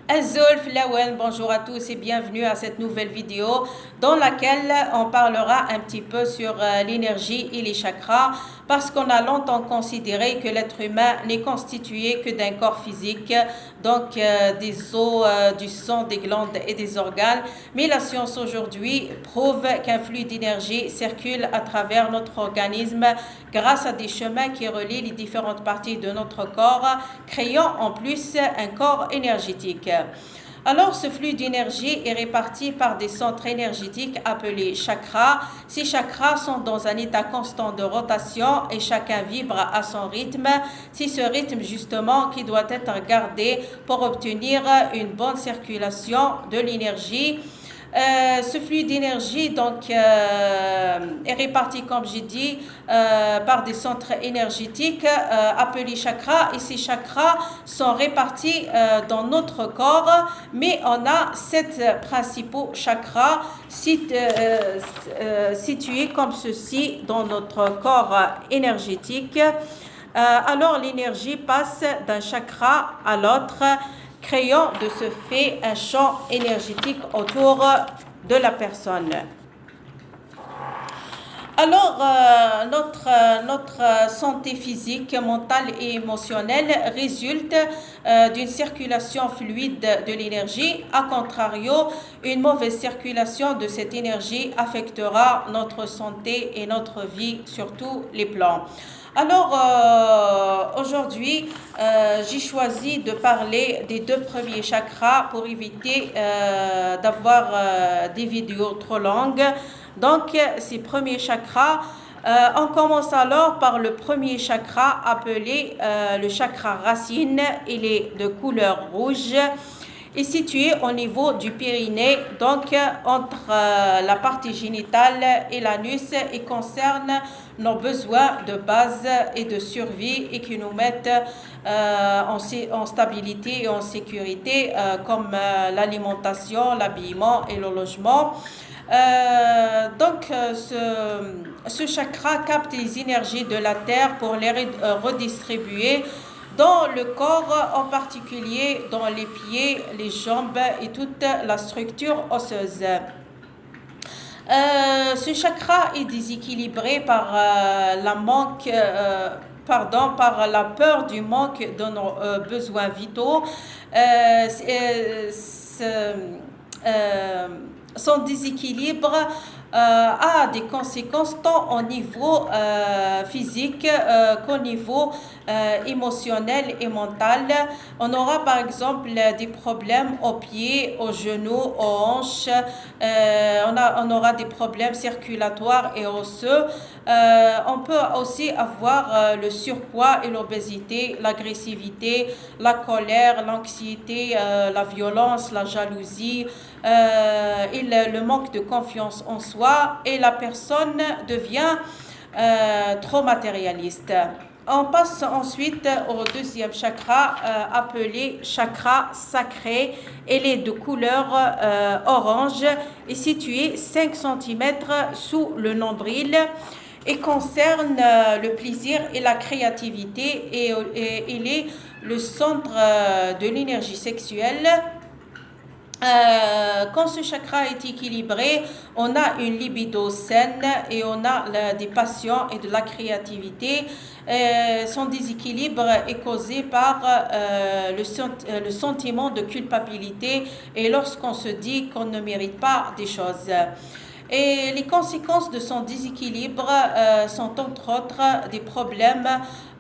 Azul Flawen, bonjour à tous et bienvenue à cette nouvelle vidéo dans laquelle on parlera un petit peu sur l'énergie et les chakras parce qu'on a longtemps considéré que l'être humain n'est constitué que d'un corps physique, donc des os, du sang, des glandes et des organes. Mais la science aujourd'hui prouve qu'un flux d'énergie circule à travers notre organisme grâce à des chemins qui relient les différentes parties de notre corps, créant en plus un corps énergétique. Alors, ce flux d'énergie est réparti par des centres énergétiques appelés chakras. Ces chakras sont dans un état constant de rotation et chacun vibre à son rythme. C'est ce rythme justement qui doit être gardé pour obtenir une bonne circulation de l'énergie. Ce flux d'énergie donc est réparti, comme j'ai dit, par des centres énergétiques appelés chakras, et ces chakras sont répartis dans notre corps, mais on a 7 principaux chakras situés comme ceci dans notre corps énergétique. Alors l'énergie passe d'un chakra à l'autre, créant de ce fait un champ énergétique autour de la personne. Alors, notre santé physique, mentale et émotionnelle résulte d'une circulation fluide de l'énergie. A contrario, une mauvaise circulation de cette énergie affectera notre santé et notre vie sur tous les plans. Alors, aujourd'hui, j'ai choisi de parler des 2 premiers chakras pour éviter d'avoir des vidéos trop longues. Donc, ces premiers chakras, on commence alors par le premier chakra appelé le chakra racine. Il est de couleur rouge et situé au niveau du périnée, donc entre la partie génitale et l'anus, et concerne nos besoins de base et de survie et qui nous mettent en stabilité et en sécurité, comme l'alimentation, l'habillement et le logement. Donc, ce chakra capte les énergies de la terre pour les redistribuer dans le corps, en particulier dans les pieds, les jambes et toute la structure osseuse. Ce chakra est déséquilibré par par la peur du manque de nos besoins vitaux. Son déséquilibre a des conséquences tant au niveau physique qu'au niveau émotionnel et mental. On aura par exemple des problèmes aux pieds, aux genoux, aux hanches. On aura des problèmes circulatoires et osseux. On peut aussi avoir le surpoids et l'obésité, l'agressivité, la colère, l'anxiété, la violence, la jalousie, et le manque de confiance en soi, et la personne devient trop matérialiste. On passe ensuite au deuxième chakra appelé chakra sacré. Il est de couleur orange et situé 5 cm sous le nombril et concerne le plaisir et la créativité, et il est le centre de l'énergie sexuelle. Quand ce chakra est équilibré, on a une libido saine et on a des passions et de la créativité. Son déséquilibre est causé par le sentiment de culpabilité et lorsqu'on se dit qu'on ne mérite pas des choses. Et les conséquences de son déséquilibre sont entre autres des problèmes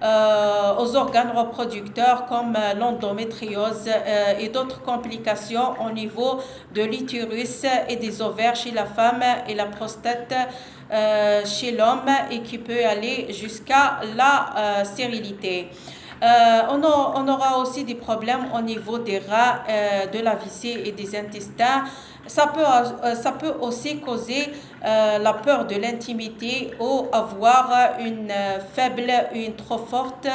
aux organes reproducteurs comme l'endométriose et d'autres complications au niveau de l'utérus et des ovaires chez la femme et la prostate chez l'homme, et qui peut aller jusqu'à la stérilité. On aura aussi des problèmes au niveau des reins, de la vessie et des intestins. Ça peut aussi causer la peur de l'intimité ou avoir une faible ou une trop forte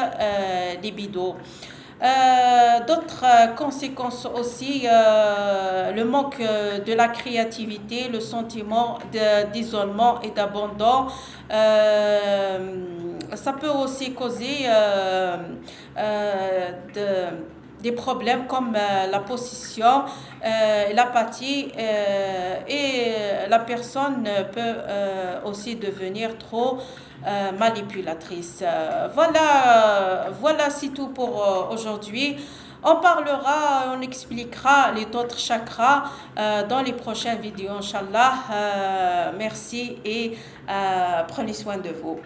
libido. D'autres conséquences aussi, le manque de la créativité, le sentiment d'isolement et d'abandon. Ça peut aussi causer des problèmes comme la possession, l'apathie et la personne peut aussi devenir trop manipulatrice. Voilà c'est tout pour aujourd'hui. On parlera, on expliquera les autres chakras dans les prochaines vidéos, Inch'Allah. Merci et prenez soin de vous.